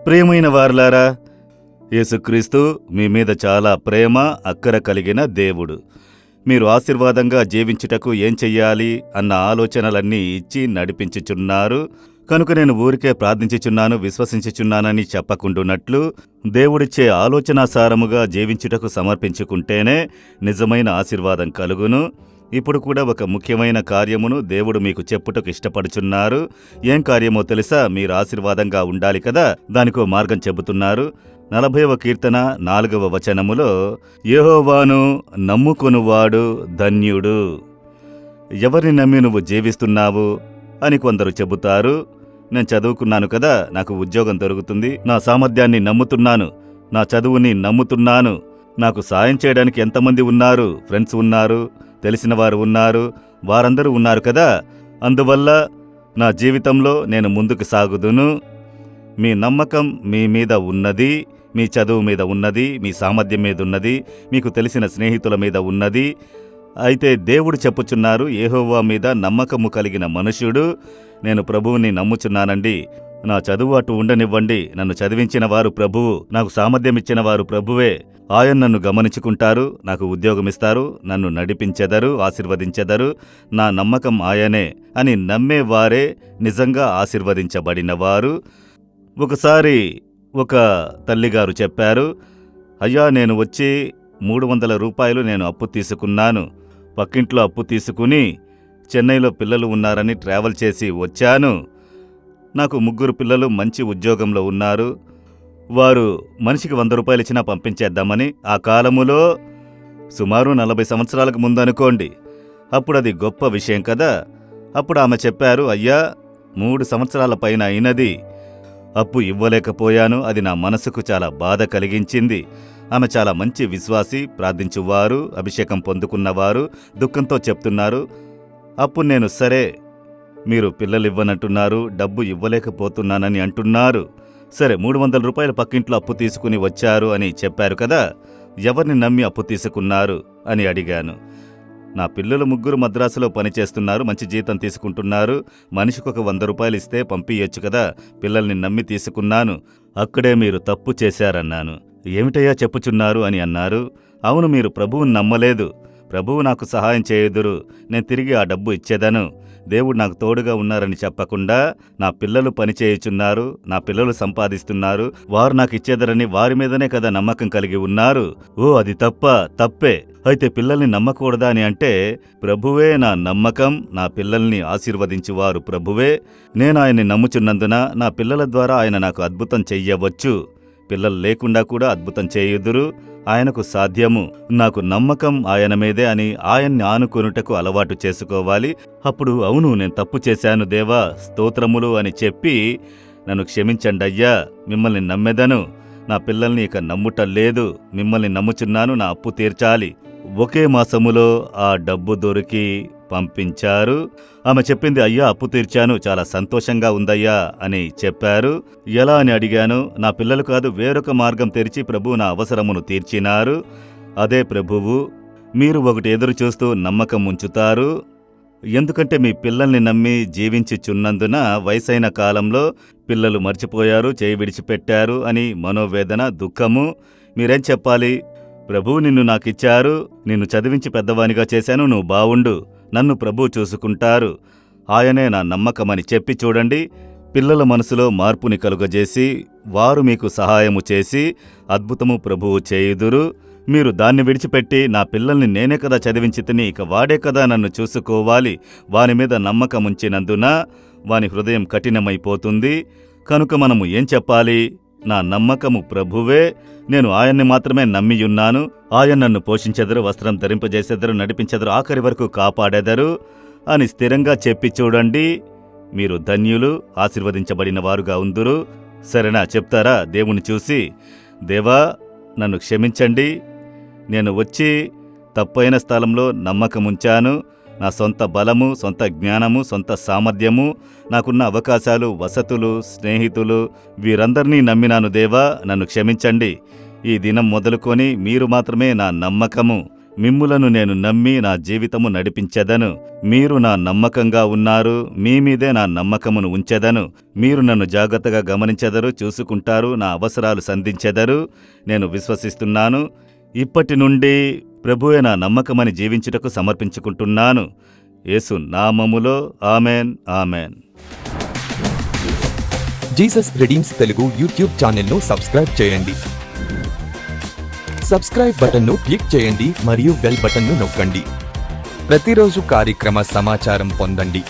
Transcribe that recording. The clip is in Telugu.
ప్రియమైన వారలారా, యేసుక్రీస్తు మీ మీద చాలా ప్రేమ, అక్కర కలిగిన దేవుడు. మీరు ఆశీర్వాదంగా జీవించుటకు ఏం చెయ్యాలి అన్న ఆలోచనలన్నీ ఇచ్చి నడిపించుచున్నారు. కనుక నేను ఊరికే ప్రార్థించుచున్నాను, విశ్వసించుచున్నానని చెప్పకుండునట్లు దేవుడిచ్చే ఆలోచనాసారముగా జీవించుటకు సమర్పించుకుంటేనే నిజమైన ఆశీర్వాదం కలుగును. ఇప్పుడు కూడా ఒక ముఖ్యమైన కార్యమును దేవుడు మీకు చెప్పుటకు ఇష్టపడుచున్నారు. ఏం కార్యమో తెలుసా? మీరు ఆశీర్వాదంగా ఉండాలి కదా, దానికో మార్గం చెబుతున్నారు. 40వ కీర్తన 4వ వచనములో, యెహోవాను నమ్ముకొనువాడు ధన్యుడు. ఎవరిని నమ్మి నువ్వు జీవిస్తున్నావు అని కొందరు చెబుతారు. నేను చదువుకున్నాను కదా, నాకు ఉద్యోగం దొరుకుతుంది, నా సామర్థ్యాన్ని నమ్ముతున్నాను, నా చదువుని నమ్ముతున్నాను, నాకు సాయం చేయడానికి ఎంతమంది ఉన్నారు, ఫ్రెండ్స్ ఉన్నారు, తెలిసిన వారు ఉన్నారు, వారందరూ ఉన్నారు కదా, అందువల్ల నా జీవితంలో నేను ముందుకు సాగుదును. మీ నమ్మకం మీ మీద ఉన్నది, మీ చదువు మీద ఉన్నది, మీ సామర్థ్యం మీద ఉన్నది, మీకు తెలిసిన స్నేహితుల మీద ఉన్నది. అయితే దేవుడు చెప్పుచున్నారు, యెహోవా మీద నమ్మకము కలిగిన మనుష్యుడు, నేను ప్రభువుని నమ్ముచున్నానండి, నా చదువు అటు ఉండనివ్వండి, నన్ను చదివించిన వారు ప్రభువు, నాకు సామర్థ్యం ఇచ్చిన వారు ప్రభువే, ఆయన నన్ను గమనించుకుంటారు, నాకు ఉద్యోగమిస్తారు, నన్ను నడిపించెదరు, ఆశీర్వదించెదరు, నా నమ్మకం ఆయనే అని నమ్మేవారే నిజంగా ఆశీర్వదించబడినవారు. ఒకసారి ఒక తల్లిగారు చెప్పారు, అయ్యా, నేను వచ్చి 300 రూపాయలు నేను అప్పు తీసుకున్నాను, పక్కింట్లో అప్పు తీసుకుని చెన్నైలో పిల్లలు ఉన్నారని ట్రావెల్ చేసి వచ్చాను. నాకు 3 పిల్లలు మంచి ఉద్యోగంలో ఉన్నారు, వారు మనిషికి 100 రూపాయలు ఇచ్చినా పంపించేద్దామని. ఆ కాలములో సుమారు 40 సంవత్సరాలకు ముందనుకోండి. అప్పుడు అది గొప్ప విషయం కదా. అప్పుడు ఆమె చెప్పారు, అయ్యా, 3 సంవత్సరాల పైన అయినది, అప్పు ఇవ్వలేకపోయాను. అది నా మనసుకు చాలా బాధ కలిగించింది. ఆమె చాలా మంచి విశ్వాసి, ప్రార్థించువారు, అభిషేకం పొందుకున్నవారు, దుఃఖంతో చెప్తున్నారు. అప్పుడు నేను, సరే, మీరు పిల్లలు ఇవ్వనంటున్నారు, డబ్బు ఇవ్వలేకపోతున్నానని అంటున్నారు, సరే 300 రూపాయలు పక్కింట్లో అప్పు తీసుకుని వచ్చారు అని చెప్పారు కదా, ఎవరిని నమ్మి అప్పు తీసుకున్నారు అని అడిగాను. నా పిల్లలు 3 మద్రాసులో పనిచేస్తున్నారు, మంచి జీతం తీసుకుంటున్నారు, మనిషికొక 100 రూపాయలు ఇస్తే పంపియొచ్చు కదా, పిల్లల్ని నమ్మి తీసుకున్నాను. అక్కడే మీరు తప్పు చేశారన్నాను. ఏమిటయ్యా చెప్పుచున్నారు అని అన్నారు. అవును, మీరు ప్రభువుని నమ్మలేదు, ప్రభువు నాకు సహాయం చేయుదురు, నేను తిరిగి ఆ డబ్బు ఇచ్చేదను, దేవుడు నాకు తోడుగా ఉన్నారని చెప్పకుండా నా పిల్లలు పనిచేయుచున్నారు, నా పిల్లలు సంపాదిస్తున్నారు, వారు నాకు ఇచ్చేదరని వారి మీదనే కదా నమ్మకం కలిగి ఉన్నారు. ఓ, అది తప్పే. అయితే పిల్లల్ని నమ్మకూడదా అని అంటే, ప్రభువే నా నమ్మకం, నా పిల్లల్ని ఆశీర్వదించువారు ప్రభువే. నేను ఆయన్ని నమ్ముచున్నందున నా పిల్లల ద్వారా ఆయన నాకు అద్భుతం చెయ్యవచ్చు. పిల్లలు లేకుండా కూడా అద్భుతం చేయుదురు, ఆయనకు సాధ్యము. నాకు నమ్మకం ఆయన మీదే అని ఆయన్ని ఆనుకొనుటకు అలవాటు చేసుకోవాలి. అప్పుడు అవును, నేను తప్పు చేశాను దేవా, స్తోత్రములు అని చెప్పి, నన్ను క్షమించండి అయ్యా, మిమ్మల్ని నమ్మెదను, నా పిల్లల్ని ఇక నమ్ముట లేదు, మిమ్మల్ని నమ్ముచున్నాను, నా అప్పు తీర్చాలి. ఒకే మాసములో ఆ డబ్బు దొరికి పంపించారు. ఆమె చెప్పింది, అయ్యా, అప్పు తీర్చాను, చాలా సంతోషంగా ఉందయ్యా అని చెప్పారు. ఎలా అని అడిగాను. నా పిల్లలు కాదు, వేరొక మార్గం తెరిచి ప్రభువు నా అవసరమును తీర్చినారు. అదే ప్రభువు. మీరు ఒకటి ఎదురు చూస్తూ నమ్మకం ఉంచుతారు. ఎందుకంటే మీ పిల్లల్ని నమ్మి జీవించుచున్నందున వయసైన కాలంలో పిల్లలు మర్చిపోయారు, చేయి విడిచిపెట్టారు అని మనోవేదన, దుఃఖము. మీరేం చెప్పాలి? ప్రభువు నిన్ను నాకిచ్చారు, నిన్ను చదివించి పెద్దవానిగా చేశాను, నువ్వు బావుండు, నన్ను ప్రభువు చూసుకుంటారు, ఆయనే నా నమ్మకమని చెప్పి చూడండి. పిల్లల మనసులో మార్పుని కలుగజేసి వారు మీకు సహాయము చేసి అద్భుతము ప్రభువు చేయుదురు. మీరు దాన్ని విడిచిపెట్టి, నా పిల్లల్ని నేనే కదా చదివించితిని, ఇక వాడే కదా నన్ను చూసుకోవాలి, వాని మీద నమ్మకముంచినందున వాని హృదయం కఠినమైపోతుంది. కనుక మనము ఏం చెప్పాలి? నా నమ్మకము ప్రభువే, నేను ఆయన్ని మాత్రమే నమ్మియున్నాను, ఆయన నన్ను పోషించెదరు, వస్త్రం ధరింపజేసెదరు, నడిపించెదరు, ఆఖరి వరకు కాపాడెదరు అని స్థిరంగా చెప్పి చూడండి. మీరు ధన్యులు, ఆశీర్వదించబడిన వారుగా ఉందురు. సరేనా? చెప్తారా దేవుని చూసి, దేవా, నన్ను క్షమించండి, నేను వచ్చి తప్పైన స్థలంలో నమ్మకముంచాను, నా సొంత బలము, సొంత జ్ఞానము, సొంత సామర్థ్యము, నాకున్న అవకాశాలు, వసతులు, స్నేహితులు, వీరందరినీ నమ్మినాను దేవా, నన్ను క్షమించండి. ఈ దినం మొదలుకొని మీరు మాత్రమే నా నమ్మకము, మిమ్ములను నేను నమ్మి నా జీవితము నడిపించెదను. మీరు నా నమ్మకంగా ఉన్నారు, మీ మీదే నా నమ్మకమును ఉంచెదను. మీరు నన్ను జాగ్రత్తగా గమనించెదరు, చూసుకుంటారు, నా అవసరాలు సంధించెదరు. నేను విశ్వసిస్తున్నాను. ఇప్పటి నుండి ప్రభువే నా నమ్మకమని జీవించుటకు సమర్పించుకుంటున్నాను. యేసు నామములో amen, amen. Jesus redeems Telugu YouTube ఛానల్ను సబ్స్క్రైబ్ చేయండి. సబ్స్క్రైబ్ బటన్ను క్లిక్ చేయండి మరియు బెల్ బటన్ను నొక్కండి. ప్రతిరోజు కార్యక్రమ సమాచారం పొందండి.